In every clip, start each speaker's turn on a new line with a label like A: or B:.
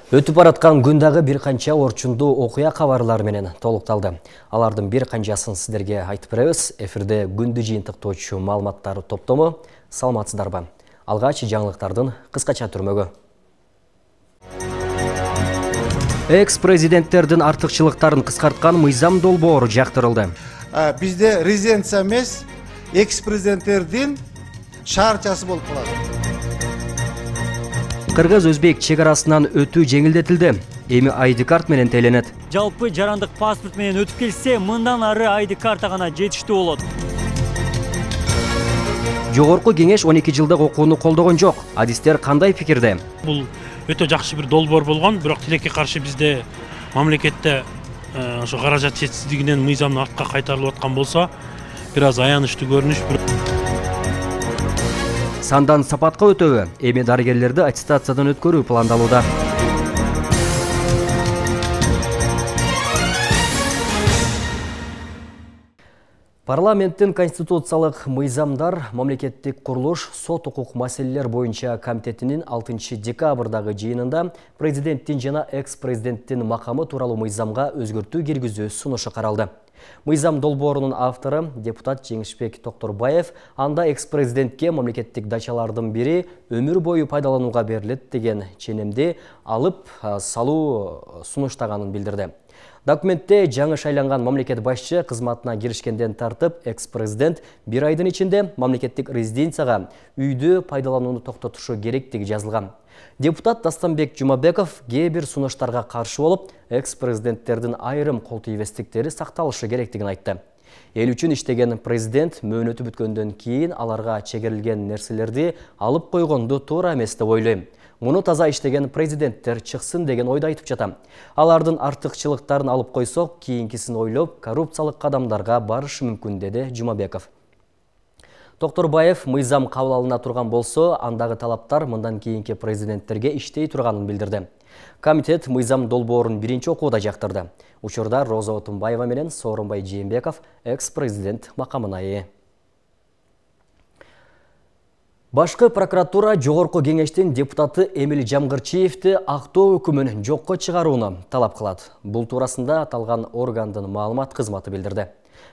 A: Өтүп бараткан күндагы бир канча орчундуу окуя кабарлары менен толукталды. Алардын бир канчасын сиздерге айтып беребиз. Эфирде күндү жыйынтыктоочу маалыматтар топтому. Саламатсыздарбы? Алгач жаңылыктардын кыскача түрмөгү. Экс-президенттердин артыкчылыктарын кыскарткан мыйзам долбоору жактырылды.
B: Бизде резиденция эмес, экс-президенттердин шаарчасы болуп калат.
A: Кыргыз-өзбек чек арасынан өтүү жеңилдетилди. Эми ID карт менен теленет.
C: Жалпы жарандык паспорт менен өтүп келсе, мындан ары ID карта гана жетиштүү болот.
A: Жогорку кеңеш 12 жылдык окууну колдогон жок. Адистер кандай пикирде?
D: Бул өтө жакшы бир долбоор болгон, бирок тилекке каршы бизде мамлекетте ошо каражат жетишсиздигинен мыйзамды артка кайтарылып аткан болсо, бир аз аянычтуу көрүнүш.
A: Сандан сапатка өтөбү, эми дарыгерлерди аттестациядан өткөрүү пландалууда. Парламенттин конституциялык мыйзамдар, мамлекеттик курулуш, сот укук маселелер боюнча комитетинин 6 декабрдагы жыйынында президенттин жана экс-президенттин макамы тууралуу мыйзамга өзгөртүү киргизүү сунушу каралды. Мыйзам долбоорунун автору депутат Жеңишбек Токторбаев анда экс-президентке мамлекеттик дачалардын бири өмүр бою пайдаланууга берилет деген ченемди алып салуу сунуштаганын билдирди. Документте жаңы шайланган мамлекет башчы кызматына киришкенден тартып, экс-президент бир айдын ичинде мамлекеттик резиденцияга үйдү пайдаланууну токтотушу керектиги жазылган. Депутат Дастанбек Жумабеков кээ бир сунуштарга каршы болуп, экс-президенттердин айрым кол тийбестиктери сакталышы керектигин айтты. Эл үчүн иштеген президент мөөнөтү бүткөндөн кийин аларга чегерилген нерселерди алып койгонду туура эмес деп ойлойм. Муну таза иштеген президенттер чыксын деген ойду айтып жатам. Алардын артыкчылыктарын алып койсок, кийинкисин ойлоп, коррупциялык кадамдарга барышы мүмкүн, деди Жумабеков. Токторбаев мыйзам кабыл алына турган болсо, андагы талаптар мындан кийинки президенттерге иштей турганын билдирди. Комитет мыйзам долбоорун биринчи окууда жактырды. Учурда Роза Отунбаева менен Сооронбай Жээнбеков экс-президент макамына ээ. Башкы прокуратура жогорку кеңештин депутаты Эмил Жамгырчиевди актоо өкүмүн жокко чыгарууну талап кылат. Бул туурасында аталган органдын маалымат кызматы билдирди.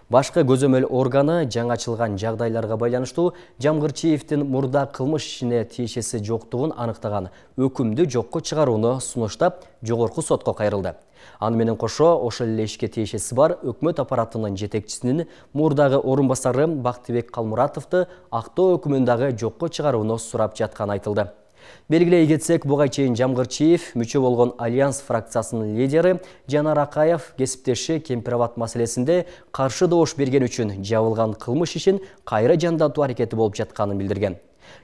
A: Башкы көзөмөл органы жаңачылган жагдайларга байланыштуу Жамгырчиевдин мурда кылмыш ишине тиешеси жоктугун аныктаган өкүмдү жокко чыгарууну сунуштап, жогорку сотко кайрылды. Аны менен кошо ошол эле ишке тиешеси бар өкмөт аппаратынын жетекчисинин мурдагы орун басары Бактыбек Калмуратовду актоо өкүмүндагы жокко чыгарууну сурап жатканы айтылды. Белгилей кетсек, буга чейин Жамгырчиев мүчө болгон Альянс фракциясынын лидери Жанар Акаев кесиптеши Кемпирабад маселесинде каршы добуш берген үчүн жабылган кылмыш ишин кайра жандатуу аракети болуп жатканын билдирген.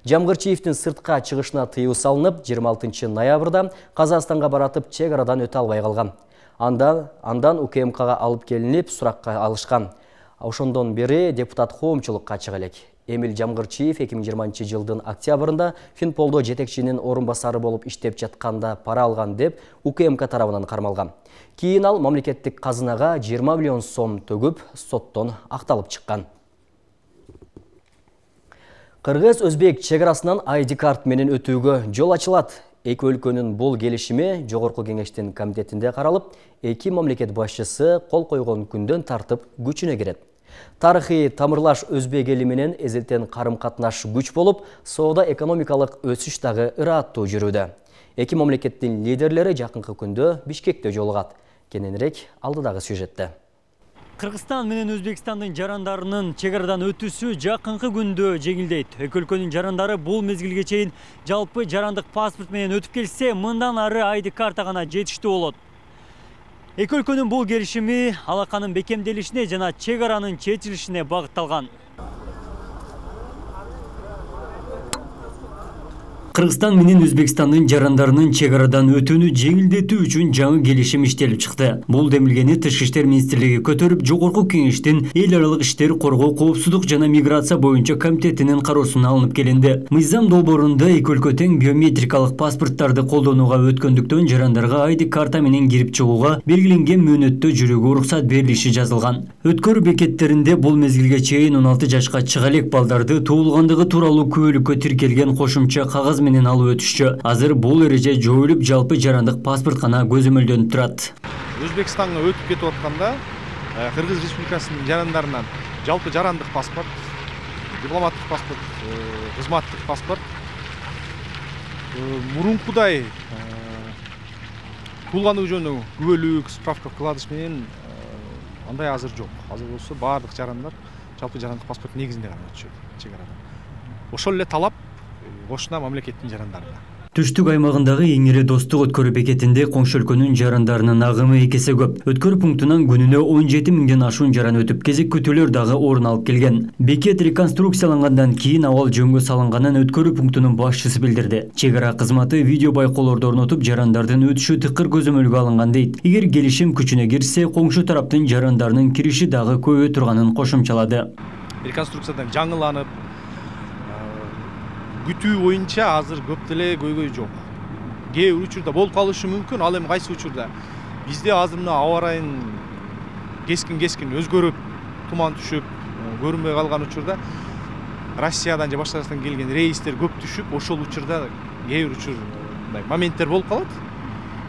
A: Жамгырчиевдин сыртка чыгышына тыюу салынып, 26 ноябрда Казакстанга баратып чек арадан өтө албай калган. Андан УКМКга алып келинип суракка алышкан. Ошондон бери депутат коомчулукка чыга элек. Эмил Жамгырчиев 2020 жылдын октябрында Финполдо жетекчинин орун басары болуп иштеп жатканда пара алган деп УКМК тарабынан кармалган. Кийин ал мамлекеттик казынага 20 миллион сом төгүп, соттон акталып чыккан. Кыргыз-өзбек чек арасынан ID карт менен өтүүгө жол ачылат. Эки өлкөнүн бул келишими жогорку кеңештин комитетинде каралып, эки мамлекет башчысы кол койгон күндөн тартып күчүнө кирет. Тарыхый тамырлаш өзбек эли менен эзелтен карым-катнаш күч болуп, соода-экономикалык өсүш дагы ыраттуу жүрүүдө. Эки мамлекеттин лидерлери жакынкы күндө Бишкекте жолугат. Кененирээк алдыдагы сюжетте.
C: Кыргызстан менен Өзбекстандын жарандарынын чек арадан өтүүсү жакынкы күндө жеңилдейт. Эки өлкөнүн жарандары бул мезгилге чейин жалпы жарандык паспорт менен өтүп келсе, мындан ары ID карта гана жетиштүү болот. Эки өлкөнүн бул келишими алаканын бекемделишине жана чек аранын чечилишине багытталган. Кыргызстан менен Өзбекстандын жарандарынын чек арадан өтүүнү жеңилдетүү үчүн жаңы келишим иштелип чыкты. Бул демилгени Тышкы иштер министрлиги көтөрүп, жогорку кеңештин эл аралык иштер коргоо, коопсуздук жана миграция боюнча комитетинин кароосуна алынып келинди. Мыйзам долбоорунда эки өлкө тең биометрикалык паспорттарды колдонууга өткөндүктөн жарандарга ID карта менен кирип чыгууга белгиленген мөөнөттө жүрүүгө уруксат берилиши жазылган. Өткөрүү бекеттеринде бул мезгилге чейин 16 жашка чыга элек балдарды туулгандыгы тууралуу күбөлүккө тиркелген кошумча кагаз кагазы менен алып өтүшчү. Азыр бул эреже жоюлуп, жалпы жарандык паспорт гана көзөмөлдөнүп турат.
E: Өзбекстанга өтүп кетип атканда Кыргыз Республикасынын жарандарынан жалпы жарандык паспорт, дипломаттык паспорт, кызматтык паспорт мурункудай туулгандыгы жөнүндө күбөлүк, справка вкладыш менен андай азыр жок. Азыр болсо баардык жарандар жалпы жарандык паспорт негизинде гана өтүшөт чек арадан. Ошол эле талап кошуна мамлекеттин жарандарына.
C: Түштүк аймагындагы эң ири достук өткөрүү бекетинде коңшу өлкөнүн жарандарынын агымы экесе көп. Өткөрүү пунктунан күнүнө 17 миңден ашуун жаран өтүп, кезек күтүүлөр дагы орун алып келген. Бекет реконструкциялангандан кийин абал жөнгө салынганын өткөрүү пунктунун башчысы билдирди. Чек ара кызматы видео байкоолорду орнотуп, жарандардын өтүшү тыкыр көзөмөлгө алынган дейт. Эгер келишим күчүнө кирсе, коңшу тараптын жарандарынын кириши дагы көбөйө турганын кошумчалады.
E: Реконструкциядан жаңыланып, күтүү боюнча азыр көп деле көйгөй жок. Кээ бир учурда болуп калышы мүмкүн, ал эми кайсы учурда бизде азыр мына аба ырайын кескин өзгөрүп, туман түшүп, көрүнбөй калган учурда Россиядан же башка жактан келген рейстер көп түшүп, ошол учурда кээ бир учур мындай моменттер болуп калат.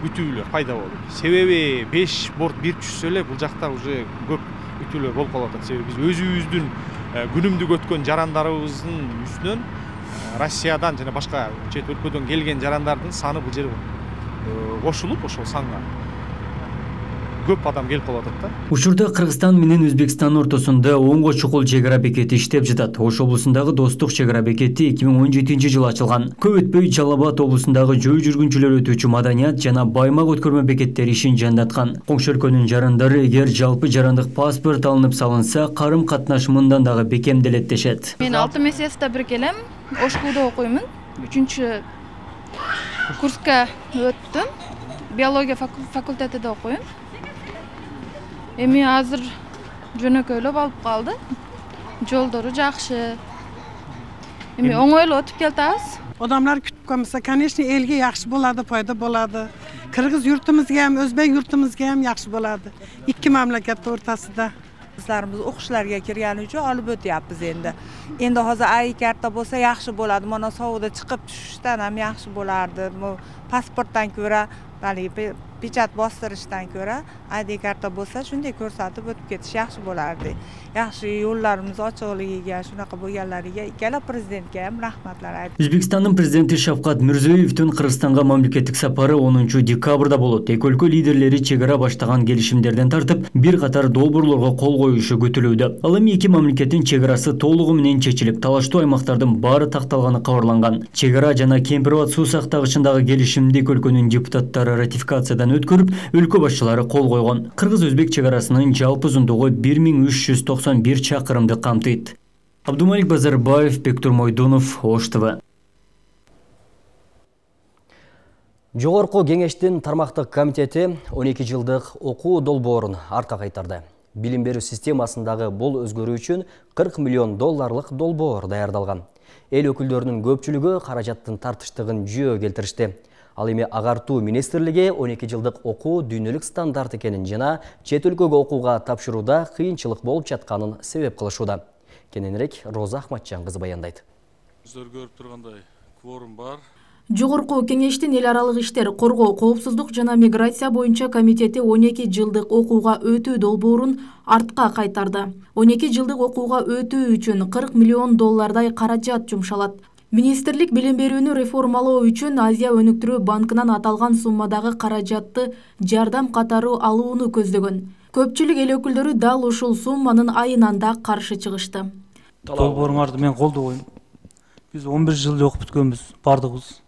E: Күтүүлөр пайда болуп. Себеби 5 борт бир түшсө эле бул жакта уже көп күтүүлөр болуп калып атат. Себеби биз өзүбүздүн күнүмдүк өткөн жарандарыбыздын үстүнөн Россиядан жана башка чет өлкөдөн келген жарандардын саны бул жерге кошулуп, ошол санга көп адам келип калып атат да.
C: Учурда Кыргызстан менен Өзбекстан ортосунда оңго чукул чек ара бекети иштеп жатат. Ош облусундагы достук чек ара бекети 2017-жылы ачылган. Көп өтпөй Жалал Абад облусундагы жөө жүргүнчүлөр өтүүчү Маданият жана Баймак өткөрмө бекеттери ишин жандаткан. Коңшу өлкөнүн жарандары эгер жалпы жарандык паспорт алынып салынса, карым катнаш мындан дагы бекемделет дешет.
F: Мен 6 месяцте бир келем, Ошкулда окуймун. 3-курска өттүм. Биология факультетиде окуйм. Эми азыр жөнөкөйлөп алып калды. Жолдору жакшы. Эми оңойлуу өтүп келатабыз.
G: Odamlar kütüp kalmasa, конечно, elge yaxşı boladı, fayda boladı. Kırgız yurtumuzga ham, Özbek yurtumuzga ham yaxşı boladı. İkki mamlakat ortasida.
H: Qizlarimiz o'qishlarga kirgani uchun olib o'tyapmiz endi. Endi hozir ay karta bo'lsa yaxshi bo'ladi. Mana sovda chiqib tushishdan ham yaxshi bo'lardi. Bu pasportdan ko'ra, balki pechat bostirishdan ko'ra ID karta bo'lsa, shunday ko'rsatib o'tib ketish yaxshi bo'lardi. Yaxshi yo'llarimiz ochiqligiga, shunaqa bo'lganlariga ikkala prezidentga ham rahmatlar aytib.
C: Өзбекстандын президенти Шавкат Мирзиёевдин Кыргызстанга мамлекеттик сапары 10 декабрда болот. Эки өлкө лидерлери чек ара баштаган келишимдерден тартып, бир катар долбоорлорго кол коюшу күтүлүүдө. Ал эми эки мамлекеттин чек арасы толугу менен чечилип, талаштуу аймактардын баары такталганы кабарланган. Чек ара жана Кемпир-Абад суу сактагычындагы келишимди өлкөнүн депутаттары ратификациядан өткөрүп, өлкө башчылары кол койгон. Кыргыз-өзбек чек арасынын жалпы узундугу 1391 чакырымды камтыйт. Абдумалик Базарбаев, Бектур Мойдонов, Ош ТВ.
A: Жогорку кеңештин тармактык комитети 12 жылдык окуу долбоорун артка кайтарды. Билим берүү системасындагы бул өзгөрүү үчүн 40 миллион долларлык долбоор даярдалган. Эл өкүлдөрүнүн көпчүлүгү каражаттын тартыштыгын жүйө келтиришти. Ал эми агартуу министрлиги 12 жылдык окуу дүйнөлүк стандарт экенин жана чет өлкөгө окууга тапшырууда кыйынчылык болуп жатканын себеп кылышууда. Кененирээк Роза Ахматжан кызы баяндайт.
I: Өздөрү көрүп тургандай кворум бар.
J: Жогорку кеңештин эл аралык иштер, коргоо, коопсуздук жана миграция боюнча комитети 12 жылдык окууга өтүү долбоорун артка кайтарды. 12 жылдык окууга өтүү үчүн 40 миллион доллардай каражат жумшалат. Министрлик билим берүүнү реформалоо үчүн Азия өнүктүрүү банкынан аталган суммадагы каражатты жардам катары алууну көздөгөн. Көпчүлүк эл өкүлдөрү дал ушул сумманын айынан да каршы чыгышты.
K: Долбооруңарды мен колдобойм. Биз 11 жыл окуп бүткөнбүз, бардыгыбыз.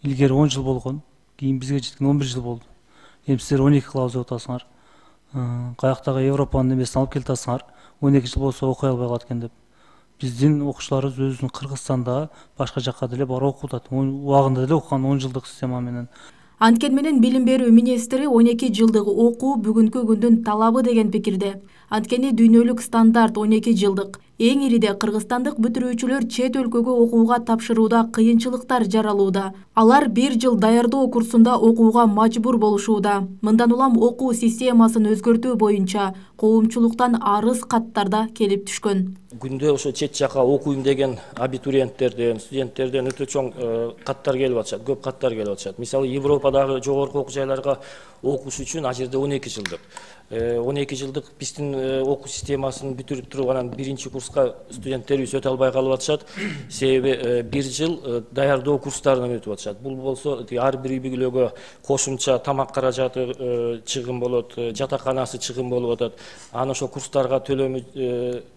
K: Илгери 10 жыл болгон, кийин бизге жеткен 11 жыл болду. Эми силер 12 кылабыз деп атасыңар. Каяктагы Европанын эмесин алып келатасыңар. 12 жыл болсо окуй албай калат экен деп. Биздин окуучуларыбыз өзүнүн Кыргызстанда башка жакка деле барып окуп атат. Убагында деле окуган 10 жылдык система менен.
J: Анткени менен билим берүү министри 12 жылдык окуу бүгүнкү күндүн талабы деген пикирде. Анткени дүйнөлүк стандарт 12 жылдык. Эң ириде кыргызстандык бүтүрүүчүлөр чет өлкөгө окууга тапшырууда кыйынчылыктар жаралууда. Алар 1 жыл даярдоо курсунда окууга мажбур болушууда. Мындан улам окуу системасын өзгөртүү боюнча коомчулуктан арыз каттарда келип түшкөн.
L: Күндө ошо чет жака окуйм деген абитуриенттерден, студенттерден өтө чоң каттар келип атышат, көп каттар келип атышат. Мисалы Европадагы жогорку окуу жайларга окуш үчүн ал жерде 12 жылдык. 12 жылдык биздин окуу системасын бүтүрүп туруп анан 1-чи курска студенттерибиз өтө албай калып атышат. Себеби 1 жыл даярдоо курстарынан өтүп атышат. Бул болсо ар бир үй-бүлөгө кошумча тамак каражаты чыгым болот, жатаканасы чыгым болуп атат. Аны ошо курстарга төлөмү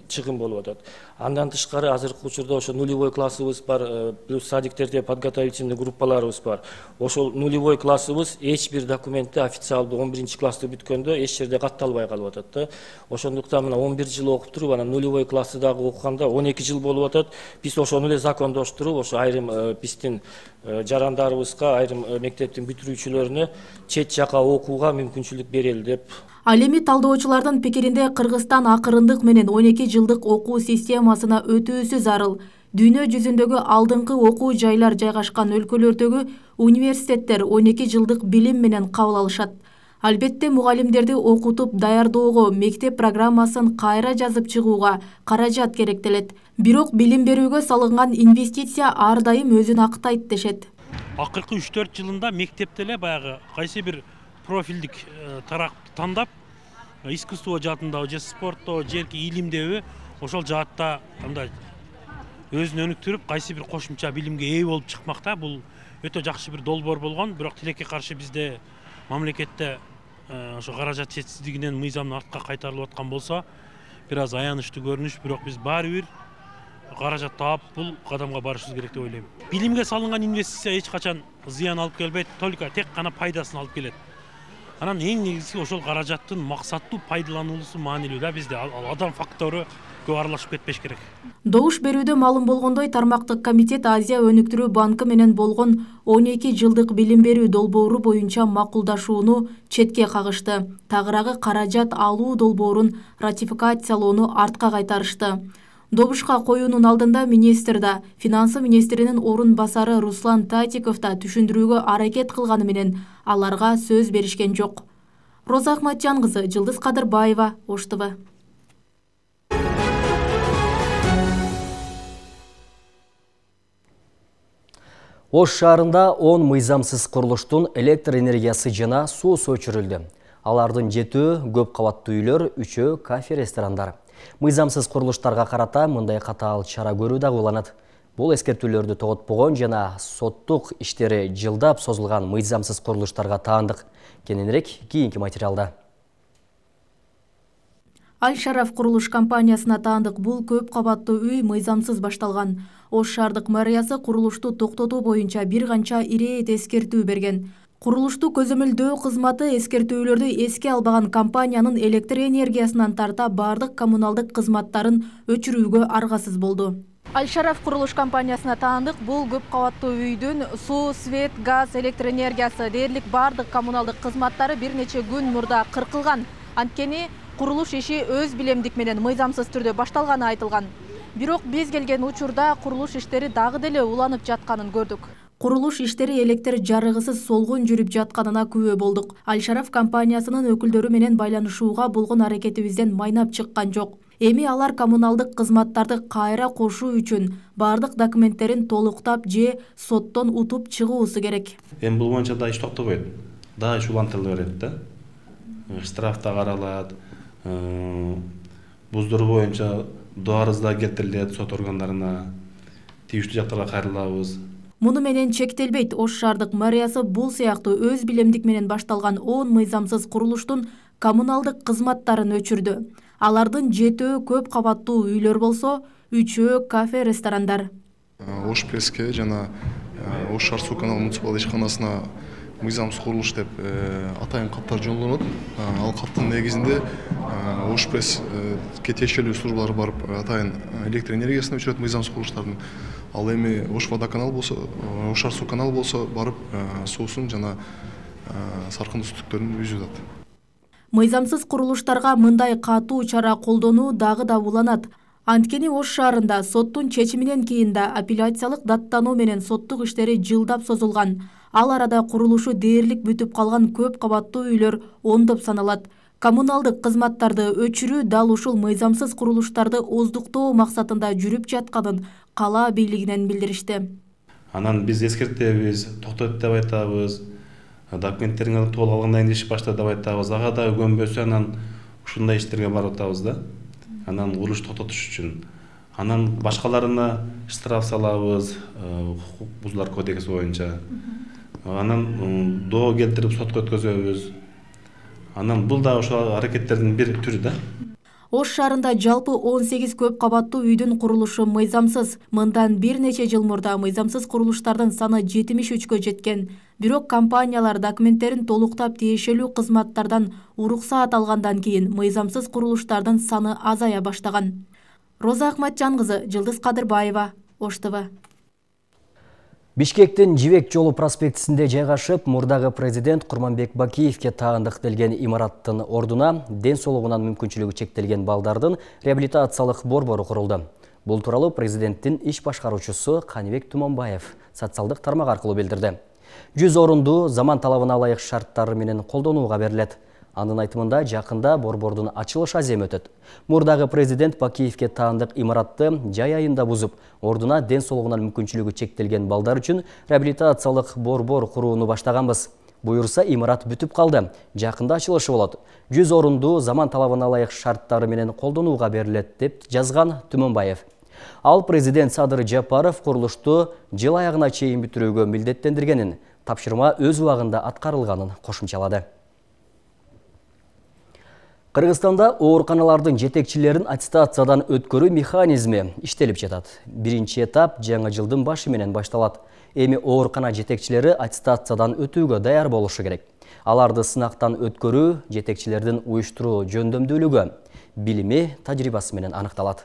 L: чыгым болуп атат. Андан тышкары азыркы учурда ошо нулевой классыбыз бар, плюс садиктерде подготовительный группаларыбыз бар. Ошол нулевой классыбыз эч бир документте официалдуу 11-чи классты бүткөндө эч жерде катталбай калып атат да. Ошондуктан мына 11 жыл окуп туруп, анан нулевой классы дагы окуганда 12 жыл болуп атат. Биз ошону эле закондоштуруп, ошо айрым биздин жарандарыбызга, айрым мектептин бүтүрүүчүлөрүнө чет жака окууга мүмкүнчүлүк берели деп.
J: Ал эми талдоочулардын пикиринде Кыргызстан акырындык менен 12 жылдык окуу системасына өтүүсү зарыл. Дүйнө жүзүндөгү алдыңкы окуу жайлар жайгашкан өлкөлөрдөгү университеттер 12 жылдык билим менен кабыл алышат. Албетте мугалимдерди окутуп даярдоого, мектеп программасын кайра жазып чыгууга каражат керектелет. Бирок билим берүүгө салынган инвестиция ар дайым өзүн актайт дешет.
D: Акыркы 3-4 жылында мектепте эле баягы кайсы бир профилдик тарапты тандап, искусство жаатындабы же спортто, же илимдеби ошол жаатта андай өзүн өнүктүрүп, кайсы бир кошумча билимге ээ болуп чыкмакта. Бул өтө жакшы бир долбоор болгон, бирок тилекке каршы бизде мамлекетте ошо каражат жетишсиздигинен мыйзамдын артка кайтарылып аткан болсо, бир аз аянычтуу көрүнүш, бирок биз баары бир каражат таап бул кадамга барышыбыз керек деп ойлойм. Билимге салынган инвестиция эч качан зыян алып келбейт, только тек гана пайдасын алып келет. Анан эң негизги ошол каражаттын максаттуу пайдалануусу маанилүү да, бизде адам фактору көп аралашып кетпеш керек.
J: Добуш берүүдө маалым болгондой, тармактык комитет Азия өнүктүрүү банкы менен болгон 12 жылдык билим берүү долбоору боюнча макулдашууну четке кагышты. Тагыраагы каражат алуу долбоорун ратификациялоону артка кайтарышты. Добушка коюунун алдында министр да, финансы министринин орун басары Руслан Татиков да түшүндүрүүгө аракет кылганы менен аларга сөз беришкен жок. Роза Ахматжан кызы, Жылдыз Кадырбаева, Ош ТВ.
A: Ош шаарында 10 мыйзамсыз курулуштун электр энергиясы жана суусу өчүрүлдү. Алардын 7 көп кабаттуу үйлөр, 3 кафе, ресторандар. Мыйзамсыз курулуштарга карата мындай катаал чара көрүү дагы уланат. Бул эскертүүлөрдү тоготпогон жана соттук иштери жылдап созулган мыйзамсыз курулуштарга таандык. Кененирээк кийинки материалда.
J: Аль-Шараф курулуш компаниясына таандык бул көп кабаттуу үй мыйзамсыз башталган. Ош шаардык мэриясы курулушту токтотуу боюнча бир канча ирээт эскертүү берген. Курулушту көзөмөлдөө кызматы эскертүүлөрдү эске албаган компаниянын электр энергиясынан тарта бардык коммуналдык кызматтарын өчүрүүгө аргасыз болду. Аль-Шараф курулуш компаниясына таандык бул көп кабаттуу үйдүн суу, свет, газ, электр энергиясы дээрлик бардык коммуналдык кызматтары бир нече күн мурда кыркылган. Анткени курулуш иши өз билемдик менен мыйзамсыз түрдө башталганы айтылган. Бирок биз келген учурда курулуш иштери дагы деле уланып жатканын көрдүк. Курулуш иштери электр жарыгысыз солгун жүрүп жатканына күбө болдук. Аль-Шараф компаниясынын өкүлдөрү менен байланышууга болгон аракетибизден майнап чыккан жок. Эми алар коммуналдык кызматтарды кайра кошуу үчүн бардык документтерин толуктап же соттон утуп чыгуусу керек.
M: Эми бул боюнча да иш токтобойт. Да иш улантырыла берет да. Штраф да каралат. Буздур боюнча арыз да келтирилет сот органдарына. Тийиштүү жактарга кайрылабыз.
J: Муну менен чектелбейт. Ош шаардык мэриясы бул сыяктуу өз билемдик менен башталган 10 мыйзамсыз курулуштун коммуналдык кызматтарын өчүрдү. Алардын 7 көп кабаттуу үйлөр болсо, 3 кафе, ресторандар.
N: Ош преске жана Ош шаар суу канал муниципалдык ишканасына мыйзамсыз курулуш деп атайын каттар жолдонот. Ал каттын негизинде Ош преске тиешелүү службалар барып атайын электр энергиясын өчүрөт мыйзамсыз курулуштардын. Ал эми Ош водоканал болсо, Ош шаар суу канал болсо барып суусун жана саркындуу түтүктөрүн үзүп атат.
J: Мыйзамсыз курулуштарга мындай катуу чара колдонуу дагы да уланат. Анткени Ош шаарында соттун чечиминен кийин да апелляциялык даттануу менен соттук иштери жылдап созулган. Ал арада курулушу дээрлик бүтүп калган көп кабаттуу үйлөр ондоп саналат. Коммуналдык кызматтарды өчүрүү дал ушул мыйзамсыз курулуштарды оздуктоо максатында жүрүп жатканын кала бийлигинен билдиришти.
M: Анан биз эскертебиз, токтойт деп айтабыз. Документтериңерди толук алгандан кийин иш башта деп айтабыз. Ага да көнбөсө анан ушундай иштерге барып атабыз да. Анан курулуш токтотуш үчүн. Анан башкаларына штраф салабыз, укук бузуулар кодекси боюнча. Анан доо келтирип сотко өткөзөбүз. Анан бул да ошол аракеттердин бир түрү да.
J: Ош шаарында жалпы 18 көп кабаттуу үйдүн курулушу мыйзамсыз. Мындан бир нече жыл мурда мыйзамсыз курулуштардын саны 73кө жеткен. Бирок компаниялар документтерин толуктап тиешелүү кызматтардан уруксаат алгандан кийин мыйзамсыз курулуштардын саны азая баштаган. Роза Акматжан кызы, Жылдыз Кадырбаева, Ош ТВ.
A: Бишкектин Жибек жолу проспектисинде жайгашып, мурдагы президент Курманбек Бакиевке таандыктелген имараттын ордуна ден соолугунан мүмкүнчүлүгү чектелген балдардын реабилитациялык борбору курулду. Бул тууралуу президенттин иш башкаруучусу Каныбек Туманбаев социалдык тармак аркылуу билдирди. 100 орунду заман талабына ылайык шарттары менен колдонууга берилет. Анын айтымында жакында борбордун ачылыш аземи өтөт. Мурдагы президент Бакиевке таандык имаратты жай айында бузуп, ордуна ден соолугунан мүмкүнчүлүгү чектелген балдар үчүн реабилитациялык борбор курууну баштаганбыз. Буюрса имарат бүтүп калды. Жакында ачылышы болот. 100 орунду заман талабына ылайык шарттары менен колдонууга берилет деп жазган Түмөнбаев. Ал президент Садыр Жапаров курулушту жыл аягына чейин бүтүрүүгө милдеттендиргенин, тапшырма өз убагында аткарылганын кошумчалады. Кыргызстанда ооруканалардын жетекчилерин аттестациядан өткөрүү механизми иштелип жатат. Биринчи этап жаңы жылдын башы менен башталат. Эми оорукана жетекчилери аттестациядан өтүүгө даяр болушу керек. Аларды сынактан өткөрүү жетекчилердин уюштуруу жөндөмдүүлүгү, билими, тажрыйбасы менен аныкталат.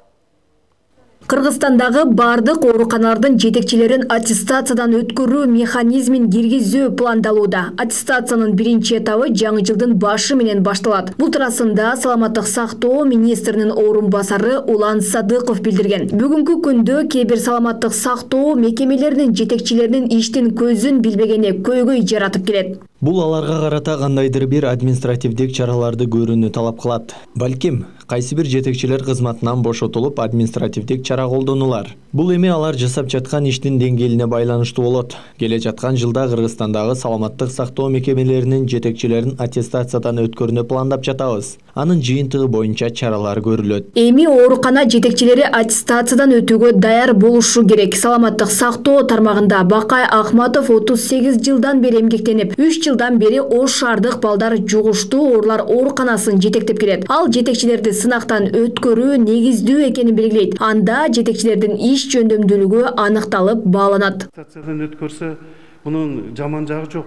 O: Кыргызстандагы бардык ооруканалардын жетекчилерин аттестациядан өткөрүү механизмин киргизүү пландалууда. Аттестациянын биринчи этабы жаңы жылдын башы менен башталат. Бул туурасында саламаттык сактоо министринин орун басары Улан Садыков билдирген. Бүгүнкү күндө кээ бир саламаттык сактоо мекемелеринин жетекчилеринин иштин көзүн билбегени көйгөй жаратып келет.
P: Бул аларга карата кандайдыр бир административдик чараларды көрүүнү талап кылат. Балким, кайсы бир жетекчилер кызматынан бошотулуп административдик чара колдонулар. Бул эми алар жасап жаткан иштин деңгээлине байланыштуу болот. Келе жаткан жылда Кыргызстандагы саламаттык сактоо мекемелеринин жетекчилерин аттестациядан өткөрүүнү пландап жатабыз. Анын жыйынтыгы боюнча чаралар көрүлөт.
O: Эми оорукана жетекчилери аттестациядан өтүүгө даяр болушу керек. Саламаттык сактоо тармагында Бакай Ахматов 38 жылдан бери эмгектенип, 3 жылдан бери Ош шаардык балдар жугуштуу оорулар ооруканасын жетектеп келет. Ал жетекчилерди сынактан өткөрүү негиздүү экенин белгилейт. Анда жетекчилердин иш жөндөмдүүлүгү аныкталып бааланат.
Q: Аттестациядан өткөрсө, мунун жаман жагы жок.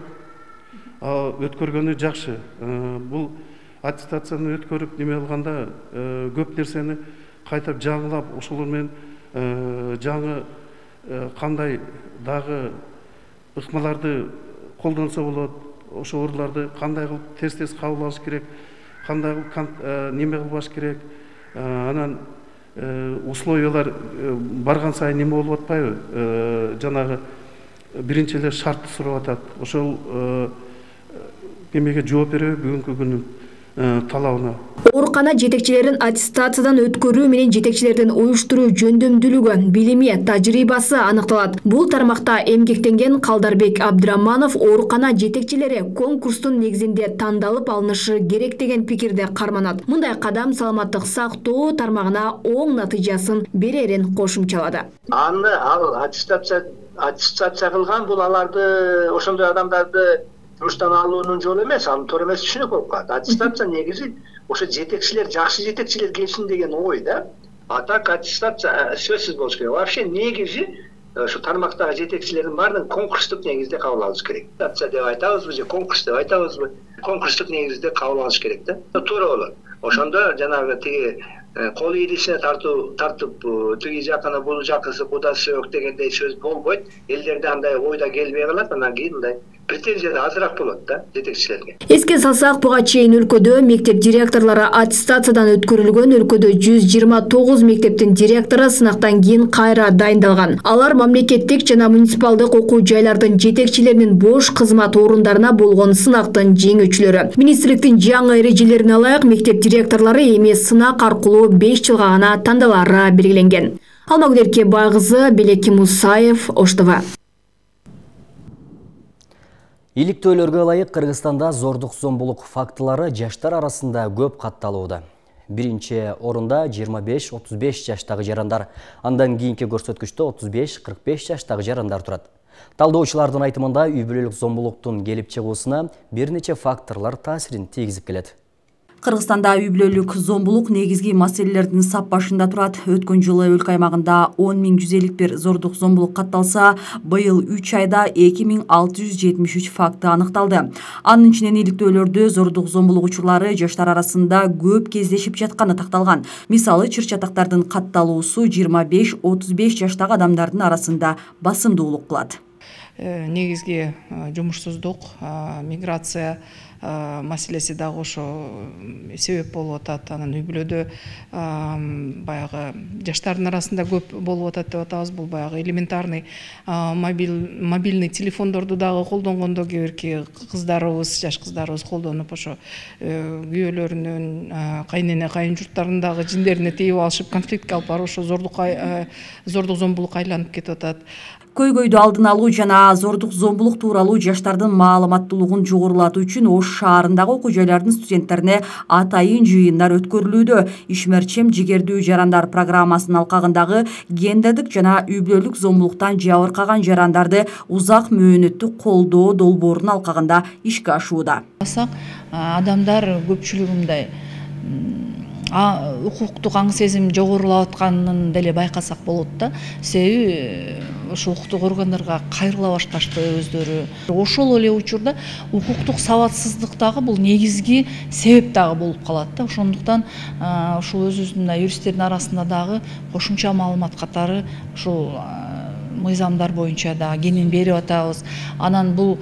Q: Өткөргөнү жакшы. Бул аттестацияны өткөрүп неме кылганда көп нерсени кайтап жаңылап, ошолор менен жаңы кандай дагы ыкмаларды колдонсо болот, ошо ооруларды кандай кылып тез кабыл алыш керек, кандай кылып неме кылбаш керек. Анан условиялар барган сайын неме болуп атпайбы? Жанагы биринчи эле шартты сурап атат. Ошол эмеге жооп береби бүгүнкү күнүн талабына.
O: Оорукана жетекчилерин аттестациядан өткөрүү менен жетекчилердин уюштуруу жөндөмдүүлүгү, билими, тажрыйбасы аныкталат. Бул тармакта эмгектенген Калдарбек Абдыраманов оорукана жетекчилери конкурстун негизинде тандалып алынышы керек деген пикирде карманат. Мындай кадам саламаттык сактоо тармагына оң натыйжасын берерин кошумчалады.
R: Аны аттестация кылган бул аларды, ошондой адамдарды жұмыстан алуунун жолу эмес, ал туура эмес түшүнүк болуп калат. Аттестация негизи ошо жетекчилер, жакшы жетекчилер келсин деген ой да. А так аттестация сөзсүз болуш керек. Вообще негизи ошо тармактагы жетекчилердин баардыгын конкурстук негизде кабыл алыш керек. Аттестация деп айтабызбы же конкурс деп айтабызбы? Конкурстук негизде кабыл алыш керек да. Туура болот. Ошондо жанагы тиги кол ийдисине тартып тиги жакыны бул жакысы кудасы өк дегендей сөз болбойт. Элдерде андай ойда келбей калат, анан кийин мындай претензия да азыраак болот да жетекчилерге.
O: Эске салсак, буга чейин өлкөдө мектеп директорлору аттестациядан өткөрүлгөн. Өлкөдө 129 мектептин директору сынактан кийин кайра дайындалган. Алар мамлекеттик жана муниципалдык окуу жайлардын жетекчилеринин бош кызмат орундарына болгон сынактын жеңүүчүлөрү. Министрликтин жаңы эрежелерине ылайык мектеп директорлору эми сынак аркылуу 5 жылга гана тандалары белгиленген. Алмагүл Эркебай кызы, Белеки Мусаев, Ош ТВ.
A: Иликтөөлөргө ылайык Кыргызстанда зордук-зомбулук фактылары жаштар арасында көп катталууда. Биринчи орунда 25-35 жаштагы жарандар, андан кийинки көрсөткүчтө 35-45 жаштагы жарандар турат. Талдоочулардын айтымында үй бүлөлүк зомбулуктун келип чыгуусуна бир нече факторлор таасирин тийгизип келет.
S: Кыргызстанда үй бүлөлүк зомбулук негизги маселелердин сап башында турат. Өткөн жылы өлкө аймагында 10.151 зордук зомбулук катталса, быйыл 3 айда 2673 факты аныкталды. Анын ичинен иликтөөлөрдө зордук зомбулук учурлары жаштар арасында көп кездешип жатканы такталган. Мисалы, чыр-чатактардын катталуусу 25-35 жаштагы адамдардын арасында басымдуулук кылат.
T: Негизги жумушсуздук, миграция маселеси дагы ошо себеп болуп атат. Анан үй бүлөдө баягы жаштардын арасында көп болуп атат деп атабыз. Бул баягы элементарный мобильный телефондорду дагы колдонгондо кээ кыздарыбыз, жаш кыздарыбыз колдонуп ошо күйөөлөрүнүн, кайнене, кайын журттарындагы жиндерине тийип алышып, конфликтке алып барып ошо зордук зомбулукка айланып кетип атат.
S: Көйгөйдү алдын алуу жана зордук зомбулук тууралуу жаштардын маалыматтуулугун жогорулатуу үчүн Ош шаарындагы окуу жайлардын студенттерине атайын жыйындар өткөрүлүүдө. Ишмерчем жигердүү жарандар программасынын алкагындагы гендердик жана үй бүлөлүк зомбулуктан жабыркаган жарандарды узак мөөнөттүк колдоо долбоорунун алкагында ишке ашууда.
T: Адамдар көпчүлүгүндөй укуктук аң сезим жогорулап атканын деле байкасак болот да. Себеби ошо укуктук органдарга кайрыла башташты өздөрү. Ошол эле учурда укуктук сабатсыздык дагы бул негизги себеп дагы болуп калат да. Ошондуктан ушул өзүбүздүн юристтердин арасында дагы кошумча маалымат катары ушул мыйзамдар боюнча да кеңин берип атабыз. Анан бул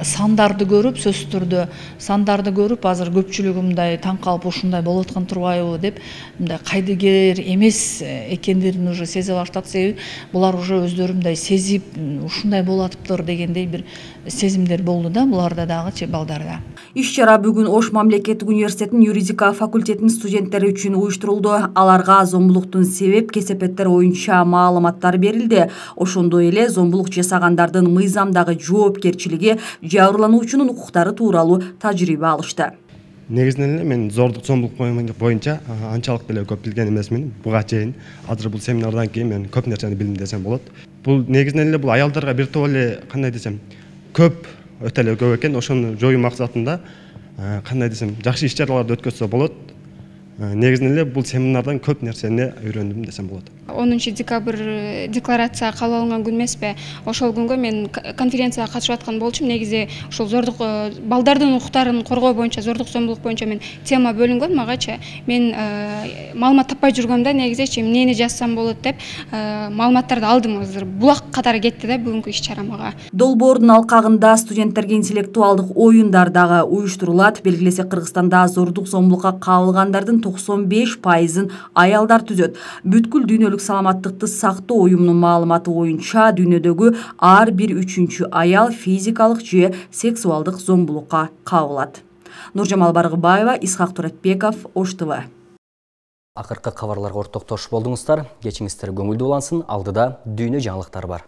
T: сандарды көрүп, сөзсүз түрдө сандарды көрүп, азыр көпчүлүгү мындай таң калып ушундай болуп аткан турбайбы деп, мындай кайдыгер эмес экендерин уже сезе баштат. Себеби булар уже өздөрү мындай сезип, ушундай болуп атыптыр дегендей бир сезимдер болду да, буларда дагы, балдарда.
S: Иш-чара бүгүн Ош мамлекеттик университетинин юридика факультетинин студенттери үчүн уюштурулду. Аларга зомбулуктун себеп кесепеттери боюнча маалыматтар берилди. Ошондой эле зомбулук жасагандардын мыйзамдагы жоопкерчилиги, жабырлануучунун укуктары тууралуу тажрыйба алышты.
U: Негизинен эле мен зордук зомбулук боюнча анчалык деле көп билген эмесмин. Буга чейин азыр бул семинардан кийин мен көп нерсени билдим десем болот. Бул негизинен эле бул аялдарга бир топ эле кандай десем көп, өтө эле көп экен. Ошону жоюу максатында кандай десем жакшы иш-чараларды өткөзсө болот. Негизинен эле бул семинардан көп нерсени үйрөндүм десем болот.
V: 10 декабрь декларация кабыл алынган күн эмеспи? Ошол күнгө мен конференцияга катышып аткан болчумун. Негизи ушул зордук балдардын укуктарын коргоо боюнча, зордук зомбулук боюнча мен тема бөлүнгөн. Магачы мен маалымат таппай жүргөмдө негизичи эмнени жазсам болот деп маалыматтарды алдым. Азыр булак катары кетти да бүгүнкү иш-чара мага.
S: Долбоордун алкагында студенттерге интеллектуалдык оюндар дагы уюштурулат. Белгилесе, Кыргызстанда зордук зомбулукка кабылгандардын 95%-ын аялдар түзөт. Бүткүл дүйнөлүк саламаттыкты сактоо уюмунун маалыматы боюнча дүйнөдөгү ар бир 3-чү аял физикалык же сексуалдык зомбулукка кабылат. Нуржамал Баргыбаева, Исхак Туратбеков, Ош ТВ.
A: Акыркы кабарларга ортоктош болдуңуздар. Кечиңиздер көңүлдүү улансын. Алдыда дүйнө жаңылыктары бар.